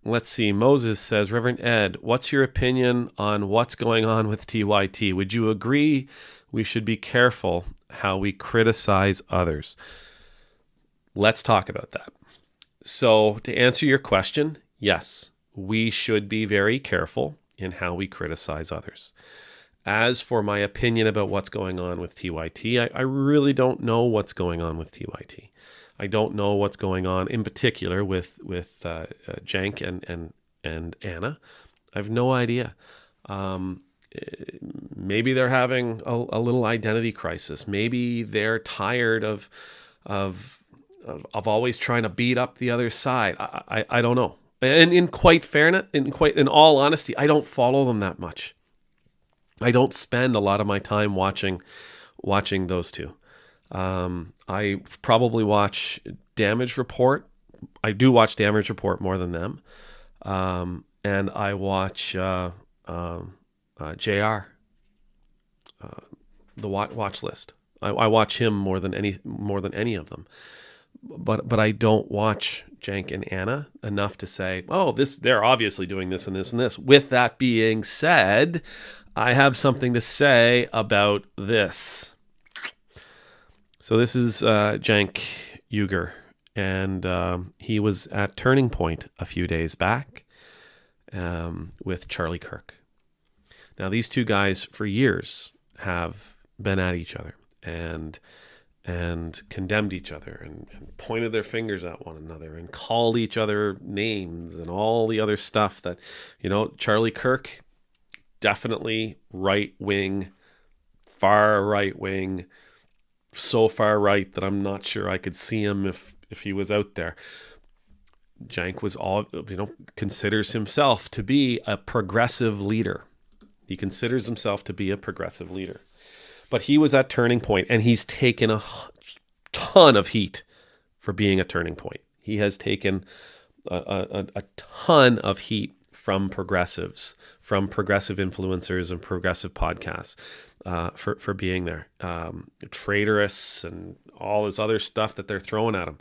let's see. Moses says, Reverend Ed, what's your opinion on what's going on with TYT? Would you agree we should be careful how we criticize others? Let's talk about that. So to answer your question, yes, we should be very careful in how we criticize others. As for my opinion about what's going on with TYT, I really don't know what's going on with TYT. I don't know what's going on in particular with Cenk and Anna. I have no idea. Maybe they're having a little identity crisis. Maybe they're tired of always trying to beat up the other side. I don't know. And in all honesty, I don't follow them that much. I don't spend a lot of my time watching those two. I probably watch Damage Report. I do watch Damage Report more than them. And I watch JR, the watch list. I watch him more than any of them. But I don't watch Cenk and Anna enough to say, oh, they're obviously doing this and this and this. With that being said, I have something to say about this. So this is Cenk Uygur, and he was at Turning Point a few days back with Charlie Kirk. Now, these two guys for years have been at each other and condemned each other and pointed their fingers at one another and called each other names and all the other stuff that, Charlie Kirk, definitely right-wing, far right-wing, so far right that I'm not sure I could see him if he was out there. Cenk was considers himself to be a progressive leader. He considers himself to be a progressive leader. But he was at Turning Point, and he's taken a ton of heat for being a Turning Point. He has taken a ton of heat from progressives, from progressive influencers and progressive podcasts for being there. Traitorous and all this other stuff that they're throwing at him.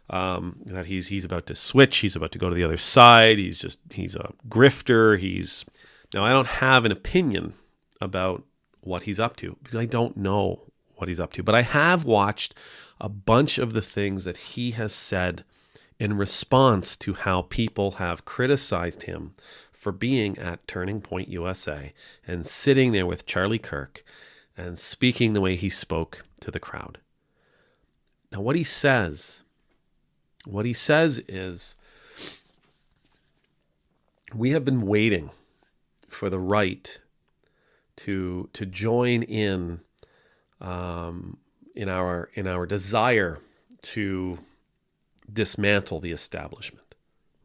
That he's about to switch. He's about to go to the other side. He's a grifter. Now, I don't have an opinion about what he's up to because I don't know what he's up to. But I have watched a bunch of the things that he has said in response to how people have criticized him for being at Turning Point USA and sitting there with Charlie Kirk and speaking the way he spoke to the crowd. Now, what he says is, we have been waiting for the right to join in our desire to dismantle the establishment.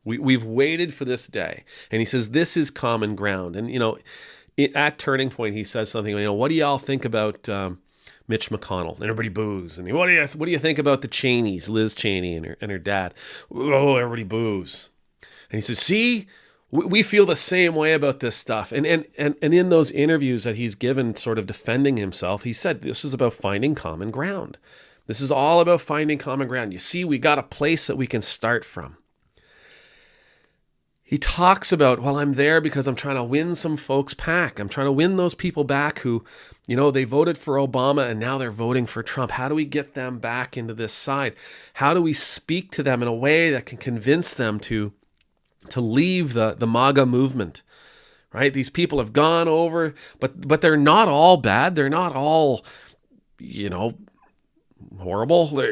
We've waited for this day. And he says, this is common ground. And, at Turning Point, he says something, what do y'all think about Mitch McConnell? And everybody boos. And what do you think about the Cheneys, Liz Cheney and her dad? Oh, everybody boos. And he says, see, we feel the same way about this stuff. And in those interviews that he's given sort of defending himself, he said, this is about finding common ground. This is all about finding common ground. You see, we got a place that we can start from. He talks about, well, I'm there because I'm trying to win some folks back. I'm trying to win those people back who, they voted for Obama and now they're voting for Trump. How do we get them back into this side? How do we speak to them in a way that can convince them to leave the MAGA movement, right? These people have gone over, but they're not all bad. They're not all, horrible.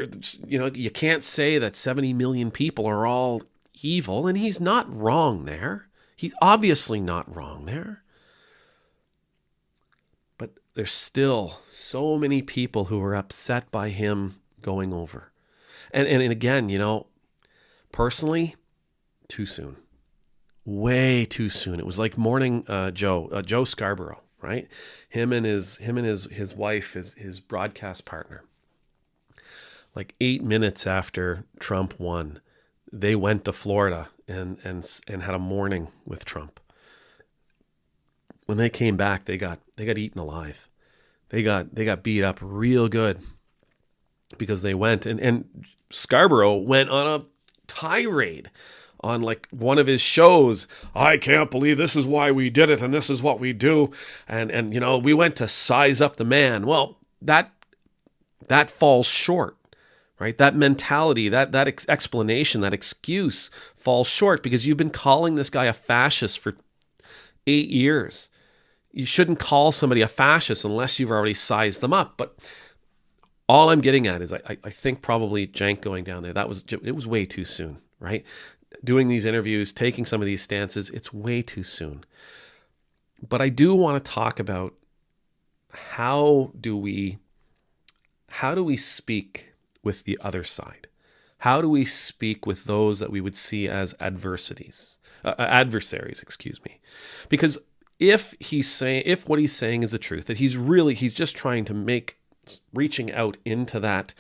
You can't say that 70 million people are all evil, and he's not wrong there. He's obviously not wrong there. But there's still so many people who are upset by him going over. And again, personally, too soon. Way too soon. It was like Morning Joe Scarborough, right? Him and his wife, his broadcast partner. Like 8 minutes after Trump won, they went to Florida and had a morning with Trump. When they came back, they got eaten alive. They got beat up real good because they went and Scarborough went on a tirade like one of his shows, I can't believe this is why we did it and this is what we do. And we went to size up the man. Well, that falls short, right? That mentality, that explanation, that excuse falls short because you've been calling this guy a fascist for 8 years. You shouldn't call somebody a fascist unless you've already sized them up. But all I'm getting at is I think probably Cenk going down there, it was way too soon, right? Doing these interviews, taking some of these stances, it's way too soon. But I do want to talk about how do we speak with the other side? How do we speak with those that we would see as adversaries, excuse me? Because if what he's saying is the truth, that he's just trying to reaching out into that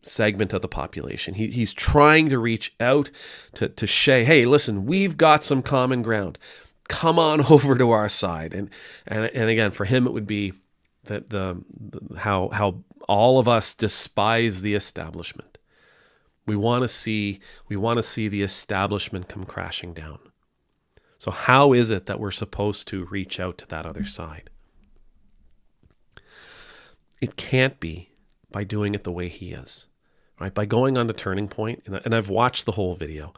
segment of the population. He's trying to reach out to say, hey, listen, we've got some common ground. Come on over to our side. And again, for him, it would be that how all of us despise the establishment. We want to see the establishment come crashing down. So how is it that we're supposed to reach out to that other side? It can't be by doing it the way he is, right? By going on the turning point, and I've watched the whole video,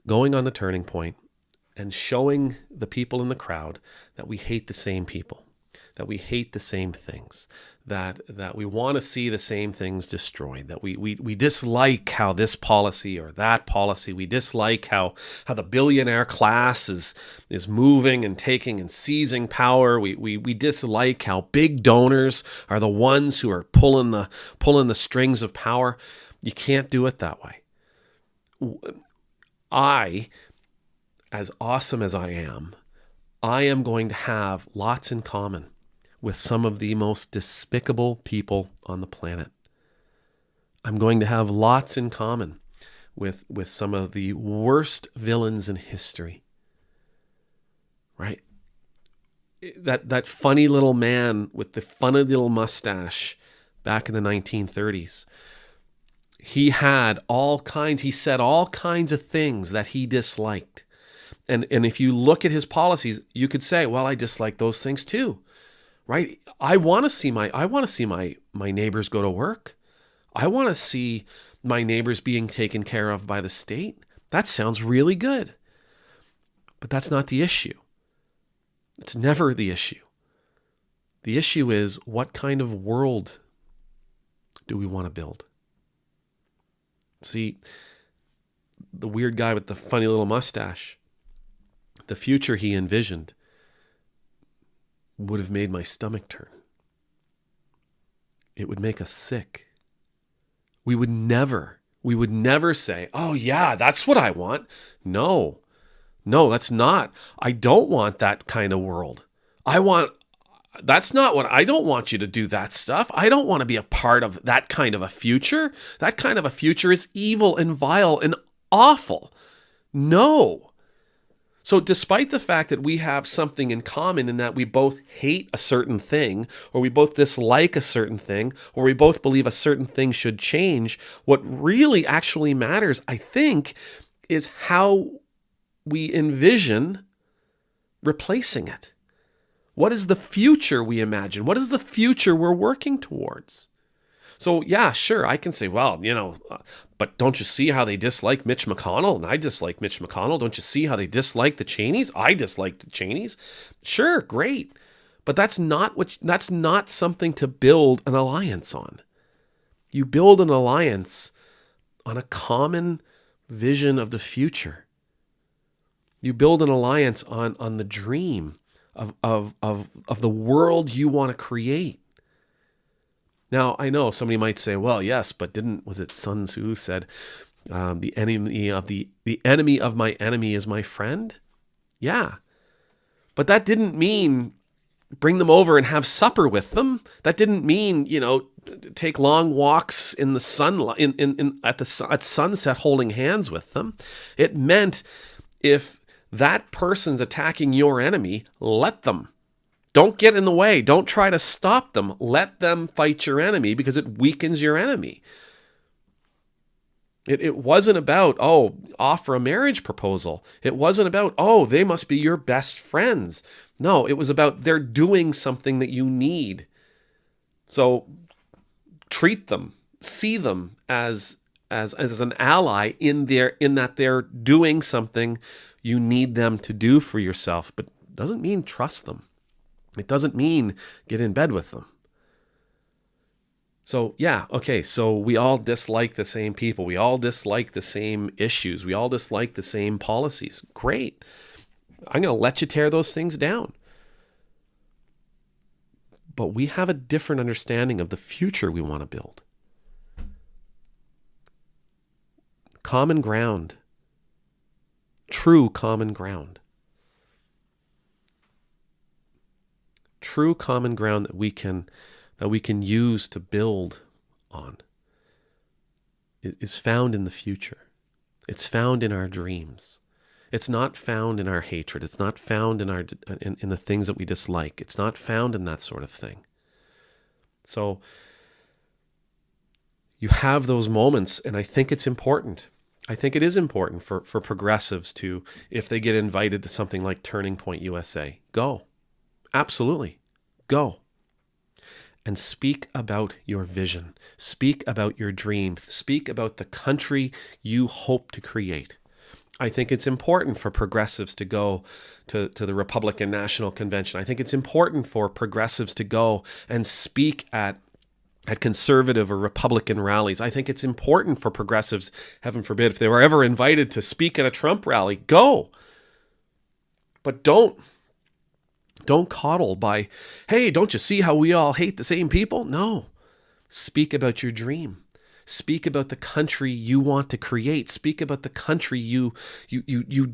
going on the turning point and showing the people in the crowd that we hate the same people, that we hate the same things, that we want to see the same things destroyed, that we dislike how this policy or that policy, we dislike how the billionaire class is moving and taking and seizing power. We dislike how big donors are the ones who are pulling the strings of power. You can't do it that way. As awesome as I am going to have lots in common with some of the most despicable people on the planet. I'm going to have lots in common with some of the worst villains in history. Right? That funny little man with the funny little mustache back in the 1930s. He said all kinds of things that he disliked. And if you look at his policies, you could say, well, I dislike those things too. Right? I want to see my neighbors go to work. I want to see my neighbors being taken care of by the state. That sounds really good. But that's not the issue. It's never the issue. The issue is, what kind of world do we want to build? See, the weird guy with the funny little mustache, the future he envisioned would have made my stomach turn. It would make us sick. We would never say, oh yeah, that's what I want. No, that's not. I don't want that kind of world. I don't want you to do that stuff. I don't want to be a part of that kind of a future. That kind of a future is evil and vile and awful. No. So despite the fact that we have something in common in that we both hate a certain thing, or we both dislike a certain thing, or we both believe a certain thing should change, what really actually matters, I think, is how we envision replacing it. What is the future we imagine? What is the future we're working towards? So yeah, sure, I can say, well, but don't you see how they dislike Mitch McConnell? And I dislike Mitch McConnell. Don't you see how they dislike the Cheneys? I dislike the Cheneys. Sure, great. But that's not something to build an alliance on. You build an alliance on a common vision of the future. You build an alliance on the dream of the world you want to create. Now, I know somebody might say, well, yes, but was it Sun Tzu said, the enemy of my enemy is my friend? Yeah. But that didn't mean bring them over and have supper with them. That didn't mean, take long walks in the sunlight at sunset holding hands with them. It meant if that person's attacking your enemy, let them. Don't get in the way. Don't try to stop them. Let them fight your enemy because it weakens your enemy. It wasn't about, oh, offer a marriage proposal. It wasn't about, oh, they must be your best friends. No, it was about they're doing something that you need. So treat them, see them as an ally in that they're doing something you need them to do for yourself, but it doesn't mean trust them. It doesn't mean get in bed with them. So yeah, okay, so we all dislike the same people. We all dislike the same issues. We all dislike the same policies. Great. I'm going to let you tear those things down. But we have a different understanding of the future we want to build. Common ground. True common ground. True common ground that we can use to build on is found in the future. It's found in our dreams. It's not found in our hatred. It's not found in the things that we dislike. It's not found in that sort of thing. So you have those moments, and I think it's important. I think it is important for progressives to, if they get invited to something like Turning Point USA, go. Absolutely. Go. And speak about your vision. Speak about your dream. Speak about the country you hope to create. I think it's important for progressives to go to the Republican National Convention. I think it's important for progressives to go and speak at conservative or Republican rallies. I think it's important for progressives, heaven forbid, if they were ever invited to speak at a Trump rally, go. But don't coddle by, hey, don't you see how we all hate the same people? No. Speak about your dream. Speak about the country you want to create. Speak about the country you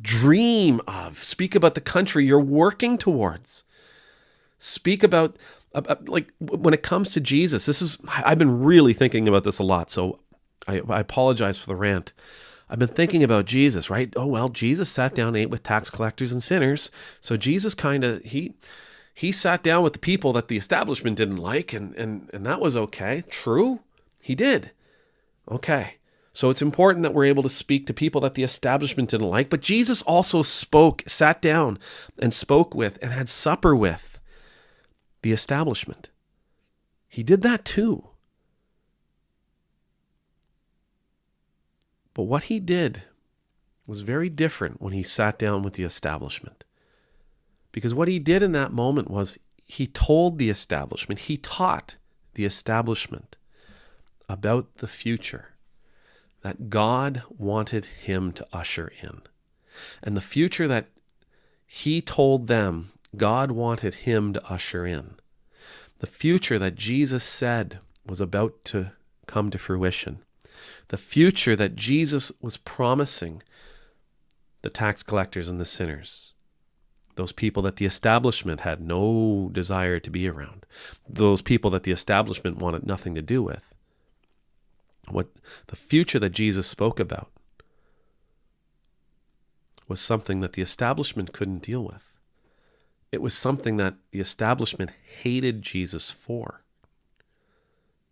dream of. Speak about the country you're working towards. Speak about, like, when it comes to Jesus, I've been really thinking about this a lot, so I apologize for the rant. I've been thinking about Jesus, right? Oh, well, Jesus sat down and ate with tax collectors and sinners. So Jesus he sat down with the people that the establishment didn't like, and that was okay. True, he did. Okay. So it's important that we're able to speak to people that the establishment didn't like, but Jesus also sat down and spoke with and had supper with the establishment. He did that too. But what he did was very different when he sat down with the establishment. Because what he did in that moment was he told the establishment, he taught the establishment about the future that God wanted him to usher in. And the future that he told them God wanted him to usher in. The future that Jesus said was about to come to fruition. The future that Jesus was promising the tax collectors and the sinners. Those people that the establishment had no desire to be around. Those people that the establishment wanted nothing to do with. What the future that Jesus spoke about was something that the establishment couldn't deal with. It was something that the establishment hated Jesus for.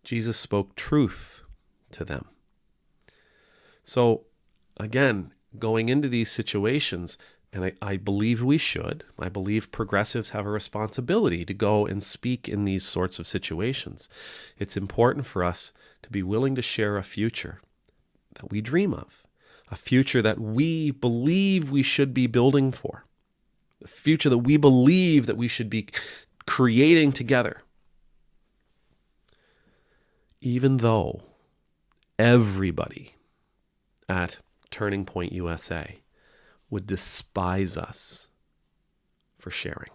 Jesus spoke truth to them. So, again, going into these situations, and I believe we should, I believe progressives have a responsibility to go and speak in these sorts of situations. It's important for us to be willing to share a future that we dream of, a future that we believe we should be building for, a future that we believe that we should be creating together. Even though everybody at Turning Point USA would despise us for sharing.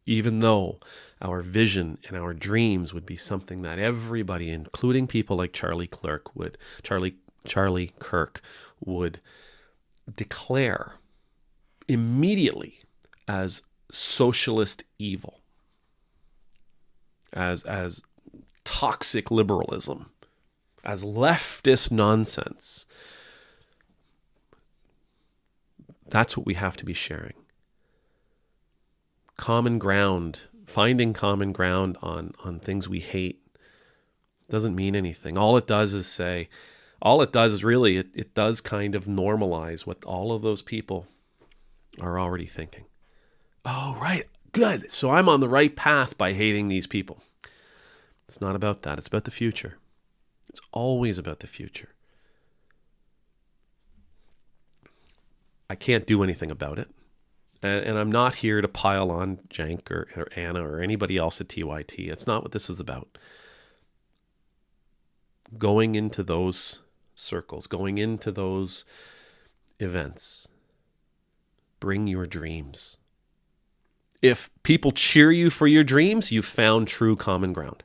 Even though our vision and our dreams would be something that everybody, including people like Charlie Kirk, would declare immediately as socialist evil, as toxic liberalism, as leftist nonsense. That's what we have to be sharing. Common ground, finding common ground on things we hate, Doesn't mean anything. All it does is it does kind of normalize what all of those people are already thinking. Oh, right. Good. So I'm on the right path by hating these people. It's not about that. It's about the future. It's always about the future. I can't do anything about it. And I'm not here to pile on Cenk or Anna or anybody else at TYT. It's not what this is about. Going into those circles, going into those events, bring your dreams. If people cheer you for your dreams, you've found true common ground.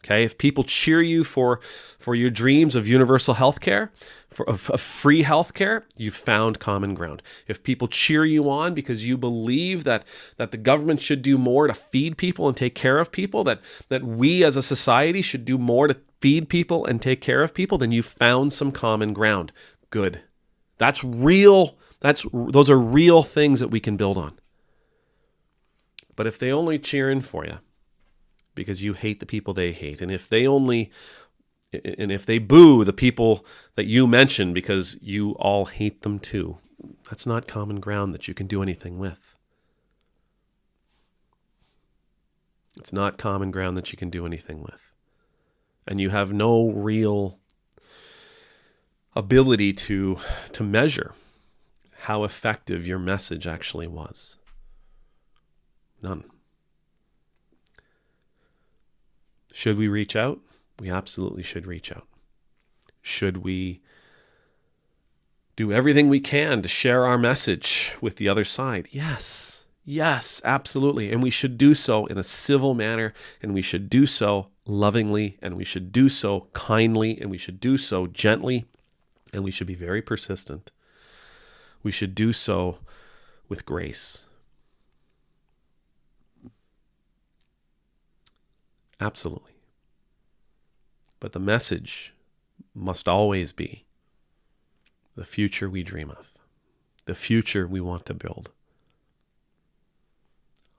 Okay, if people cheer you for your dreams of universal health care, of free health care, you've found common ground. If people cheer you on because you believe that the government should do more to feed people and take care of people, that we as a society should do more to feed people and take care of people, then you've found some common ground. Good. That's real. Those are real things that we can build on. But if they only cheer in for you because you hate the people they hate, and if they boo the people that you mention because you all hate them too, that's not common ground that you can do anything with. It's not common ground that you can do anything with. And you have no real ability to measure how effective your message actually was. None. Should we reach out? We absolutely should reach out. Should we do everything we can to share our message with the other side? Yes. Yes, absolutely. And we should do so in a civil manner, and we should do so lovingly, and we should do so kindly, and we should do so gently, and we should be very persistent. We should do so with grace. Absolutely. But the message must always be the future we dream of, the future we want to build.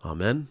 Amen.